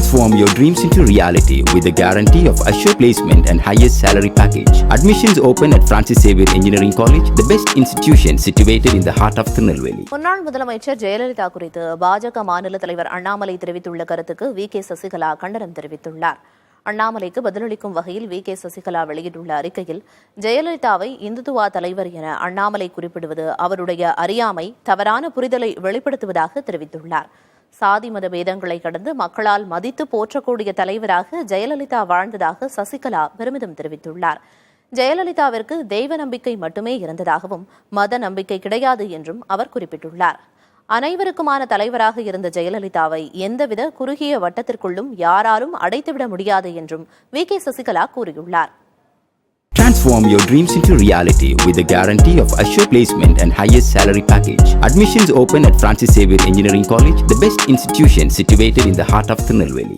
Transform your dreams into reality with the guarantee of assured placement and highest salary package. Admissions open at Francis Xavier Engineering College, the best institution situated in the heart of Tirunelveli. முன்னாள் முதலமைச்சர் ஜெயலலிதா குறித்து பாஜக மாநில தலைவர் அண்ணாமலை தெரிவித்துள்ள கருத்துக்கு VK. Sasikala கண்டனம் தெரிவித்துள்ளார். அண்ணாமலைக்கு பதிலளிக்கும் வகையில் வி.கே. சசிகலா வெளியிட்டுள்ள அறிக்கையில், ஜெயலலிதாவை இந்துத்துவா தலைவர் என அண்ணாமலை குறிப்பிடுவது அவருடைய அறியாமை, தவறான புரிதலை வெளிப்படுத்துவதாக தெரிவித்துள்ளார். சாதி மத பேதங்களை கடந்து மக்களால் மதித்து போற்றக்கூடிய தலைவராக ஜெயலலிதா வாழ்ந்ததாக சசிகலா பெருமிதம் தெரிவித்துள்ளார். ஜெயலலிதாவிற்கு தெய்வ நம்பிக்கை மட்டுமே இருந்ததாகவும் மத நம்பிக்கை கிடையாது என்றும் அவர் குறிப்பிட்டுள்ளார். அனைவருக்குமான தலைவராக இருந்த ஜெயலலிதாவை எந்தவித குறுகிய வட்டத்திற்குள்ளும் யாராலும் அடைத்துவிட முடியாது என்றும் வி.கே. சசிகலா கூறியுள்ளார். Transform your dreams into reality with the guarantee of assured placement and highest salary package. Admissions open at Francis Xavier Engineering College, the best institution situated in the heart of Tirunelveli.